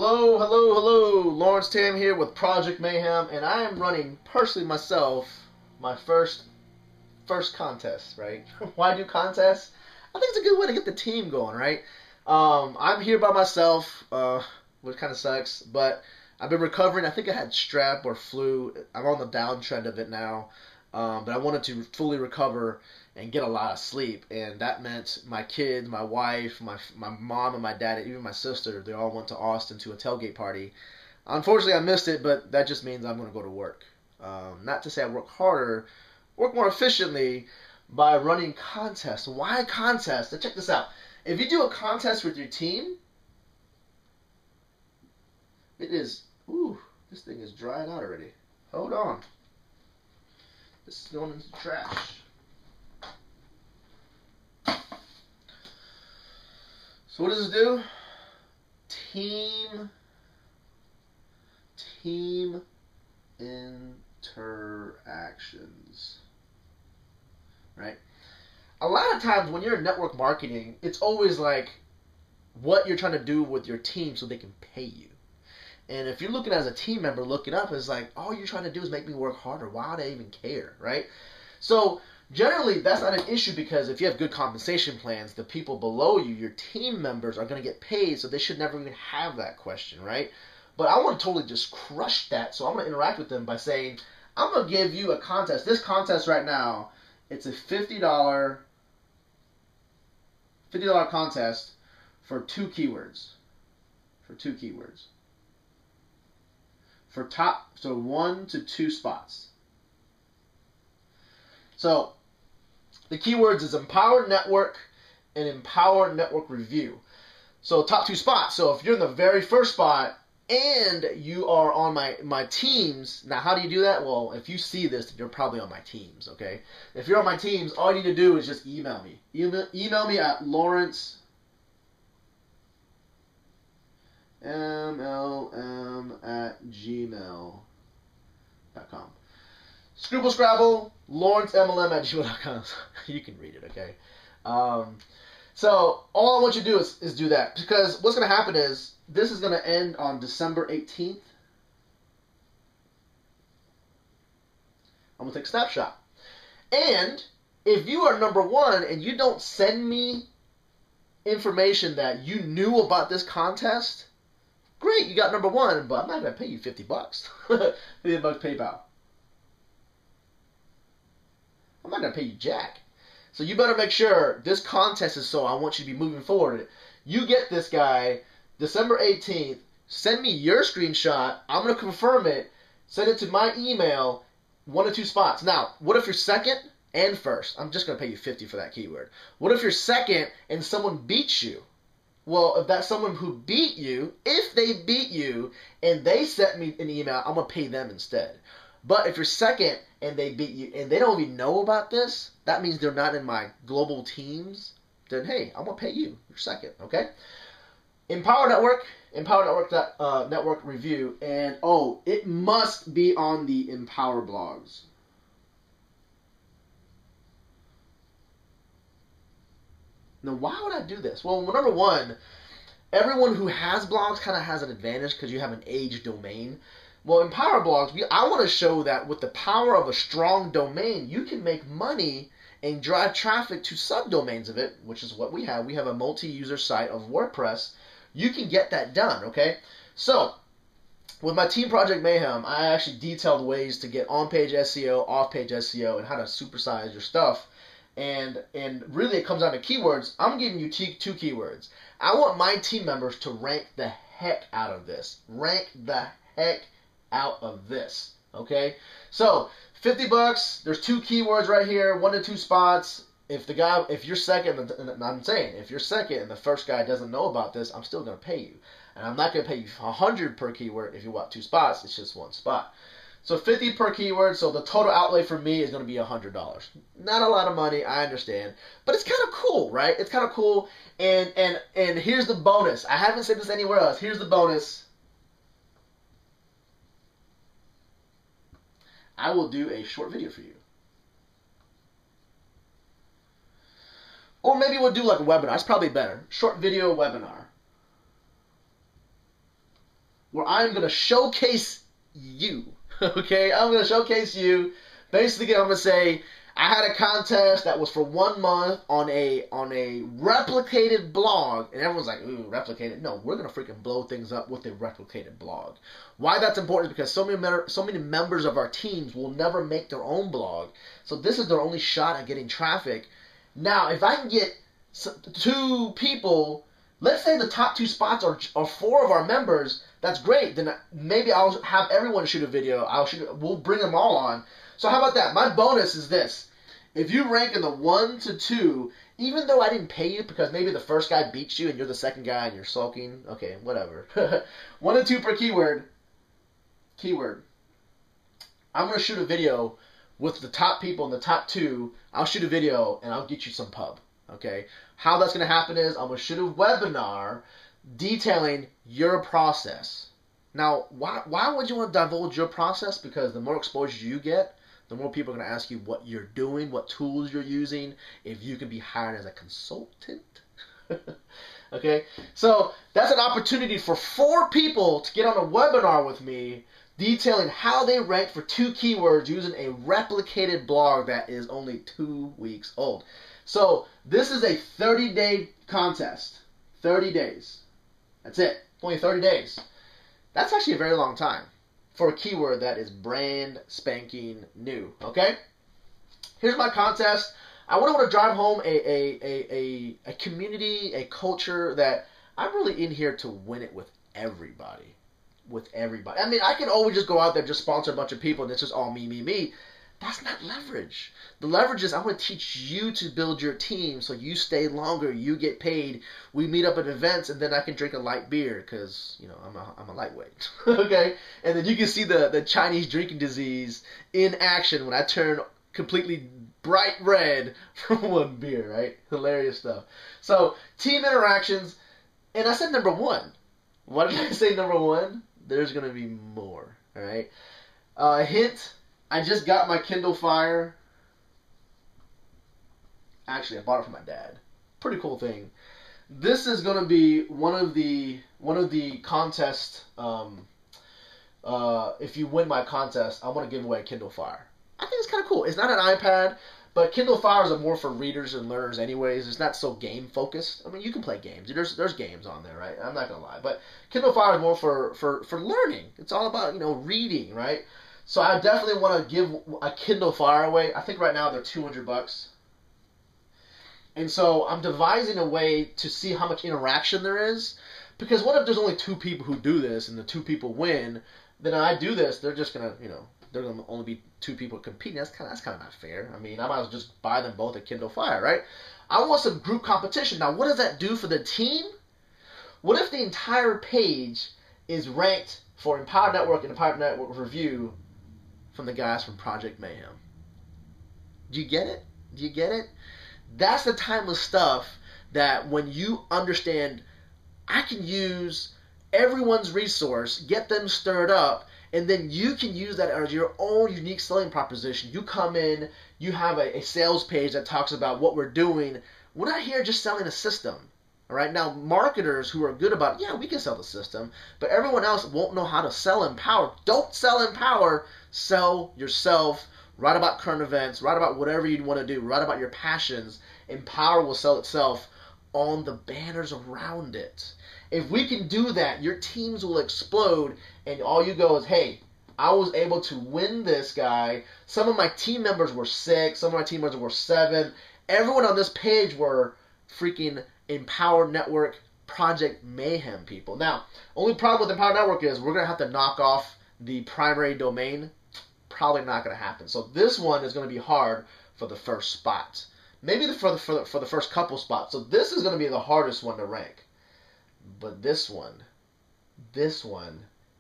Hello, hello, hello. Lawrence Tam here with Project Mayhem, and I am running personally myself my first contest, right? Why do contests? I think it's a good way to get the team going, right? I'm here by myself, which kind of sucks, but I've been recovering. I think I had strep or flu. I'm on the downtrend of it now, but I wanted to fully recover and get a lot of sleep, and that meant my kids, my wife, my mom and my dad, and even my sister, they all went to Austin to a tailgate party. Unfortunately, I missed it, but that just means I'm going to go to work. Not to say I work harder, work more efficiently by running contests. Why contests? Now check this out. If you do a contest with your team, it is, this thing is drying out already. Hold on. This is going into the trash. So what does it do? Team interactions. Right? A lot of times when you're in network marketing, it's always like what you're trying to do with your team so they can pay you. And if you're looking as a team member, looking up, it's like, all you're trying to do is make me work harder. Why would I even care, right? So generally, that's not an issue because if you have good compensation plans, the people below you, your team members, are going to get paid, so they should never even have that question, right? But I want to totally just crush that, so I'm going to interact with them by saying, I'm going to give you a contest. This contest right now, it's a $50 contest for two keywords. So 1 to 2 spots. So the keywords is Empower Network and Empower Network Review. So top 2 spots. So if you're in the very first spot and you are on my teams, now how do you do that? Well, if you see this, you're probably on my teams, okay? If you're on my teams, all you need to do is just email me. Email me at lawrencemlm@gmail.com. Scribble Scrabble, lawrencemlm@gmail.com. You can read it, okay? So all I want you to do is do that, because what's going to happen is this is going to end on December 18th. I'm going to take a snapshot. And if you are number 1 and you don't send me information that you knew about this contest, great, you got number 1, but I'm not going to pay you $50. $50 PayPal. I'm not going to pay you jack. So you better make sure this contest is so I want you to be moving forward. You get this guy December 18th. Send me your screenshot. I'm going to confirm it. Send it to my email. 1 to 2 spots. Now, what if you're second and first? I'm just going to pay you $50 for that keyword. What if you're second and someone beats you? Well, if that's someone who beat you, if they beat you and they sent me an email, I'm going to pay them instead. But if you're second and they beat you and they don't even know about this, that means they're not in my global teams, then hey, I'm going to pay you. You're second, okay? Empower Network, Network Review, and it must be on the Empower blogs. Now, why would I do this? Well, number 1, everyone who has blogs kind of has an advantage because you have an age domain. Well, in Power Blogs, I want to show that with the power of a strong domain, you can make money and drive traffic to subdomains of it, which is what we have. We have a multi-user site of WordPress. You can get that done, okay? So, with my team Project Mayhem, I actually detailed ways to get on-page SEO, off-page SEO, and how to supersize your stuff. And really it comes down to keywords. I'm giving you 2 keywords. I want my team members to rank the heck out of this. Rank the heck out of this, okay? So $50. There's 2 keywords right here, 1 to 2 spots. If you're second, and I'm saying if you're second and the first guy doesn't know about this, I'm still gonna pay you, and I'm not gonna pay you $100 per keyword if you want 2 spots. It's just 1 spot. So $50 per keyword. So the total outlay for me is gonna be $100. Not a lot of money, I understand, but it's kind of cool, right? It's kind of cool. And here's the bonus. I haven't said this anywhere else. Here's the bonus. I will do a short video for you. Or maybe we'll do like a webinar. It's probably better. Short video webinar. where I'm going to showcase you. Okay, I'm going to showcase you. Basically, I'm going to say I had a contest that was for 1 month on a replicated blog, and everyone's like, ooh, replicated. No, we're going to freaking blow things up with a replicated blog. Why that's important is because so many members of our teams will never make their own blog. So this is their only shot at getting traffic. Now, if I can get 2 people, let's say the top 2 spots are 4 of our members, that's great. Then maybe I'll have everyone shoot a video. We'll bring them all on. So how about that? My bonus is this. If you rank in the 1 to 2, even though I didn't pay you because maybe the first guy beats you and you're the second guy and you're sulking, okay, whatever. 1 to 2 per keyword. I'm going to shoot a video with the top people in the top 2. I'll shoot a video and I'll get you some pub. Okay? How that's going to happen is I'm going to shoot a webinar detailing your process. Now, why would you want to divulge your process? Because the more exposure you get, the more people are going to ask you what you're doing, what tools you're using, if you can be hired as a consultant. Okay? So that's an opportunity for 4 people to get on a webinar with me detailing how they rank for 2 keywords using a replicated blog that is only 2 weeks old. So this is a 30-day contest. 30 days. That's it. Only 30 days. That's actually a very long time for a keyword that is brand spanking new. Okay? Here's my contest. I want to drive home a community, a culture that I'm really in here to win it with everybody. With everybody. I mean, I can always just go out there and just sponsor a bunch of people and it's just all me, me, me. That's not leverage. The leverage is I want to teach you to build your team so you stay longer, you get paid, we meet up at events, and then I can drink a light beer because, you know, I'm a lightweight. Okay? And then you can see the Chinese drinking disease in action when I turn completely bright red from 1 beer, right? Hilarious stuff. So, team interactions, and I said number 1. Why did I say number 1? There's going to be more, all right? Hint, I just got my Kindle Fire. Actually, I bought it from my dad. Pretty cool thing. This is going to be one of the contest. If you win my contest, I want to give away a Kindle Fire. I think it's kind of cool. It's not an iPad, but Kindle Fires are more for readers and learners anyways. It's not so game focused. I mean, you can play games. There's games on there, right? I'm not going to lie. But Kindle Fire is more for learning. It's all about, you know, reading, right? So I definitely want to give a Kindle Fire away. I think right now they're $200. And so I'm devising a way to see how much interaction there is. Because what if there's only 2 people who do this and the 2 people win? Then I do this, they're just going to, you know, there's going to only be 2 people competing. That's kind of not fair. I mean, I might as well just buy them both a Kindle Fire, right? I want some group competition. Now, what does that do for the team? What if the entire page is ranked for Empower Network and Empower Network Review from the guys from Project Mayhem? Do you get it? Do you get it? That's the timeless stuff that when you understand, I can use everyone's resource, get them stirred up, and then you can use that as your own unique selling proposition. You come in, you have a sales page that talks about what we're doing. We're not here just selling a system. All right, now marketers who are good about, yeah, we can sell the system, but everyone else won't know how to sell Empower. Don't sell Empower. Sell yourself. Write about current events. Write about whatever you want to do. Write about your passions. Empower will sell itself on the banners around it. If we can do that, your teams will explode, and all you go is, hey, I was able to win this guy. Some of my team members were 6. Some of my team members were 7. Everyone on this page were freaking Empower Network Project Mayhem people. Now, only problem with Empower Network is we're going to have to knock off the primary domain. Probably not going to happen. So this one is going to be hard for the first spot. Maybe for the first couple spots. So this is going to be the hardest one to rank. But this one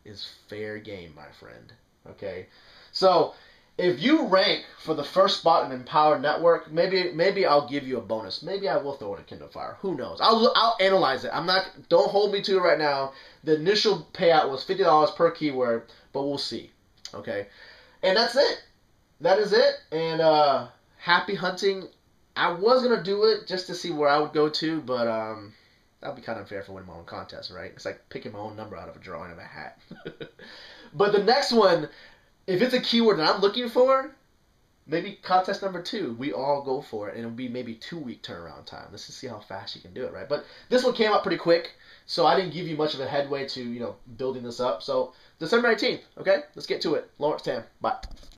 is fair game, my friend. Okay? So if you rank for the first spot in Empower Network, maybe I'll give you a bonus. Maybe I will throw in a Kindle Fire. Who knows? I'll analyze it. Don't hold me to it right now. The initial payout was $50 per keyword, but we'll see. Okay? And that's it. That is it. And happy hunting. I was gonna do it just to see where I would go to, but That would be kind of unfair for winning my own contest, right? It's like picking my own number out of a drawing of a hat. But the next one, if it's a keyword that I'm looking for, maybe contest number 2, we all go for it, and it'll be maybe 2-week turnaround time. Let's just see how fast you can do it, right? But this one came up pretty quick, so I didn't give you much of a headway to, building this up. So December 18th, okay? Let's get to it. Lawrence Tam, bye.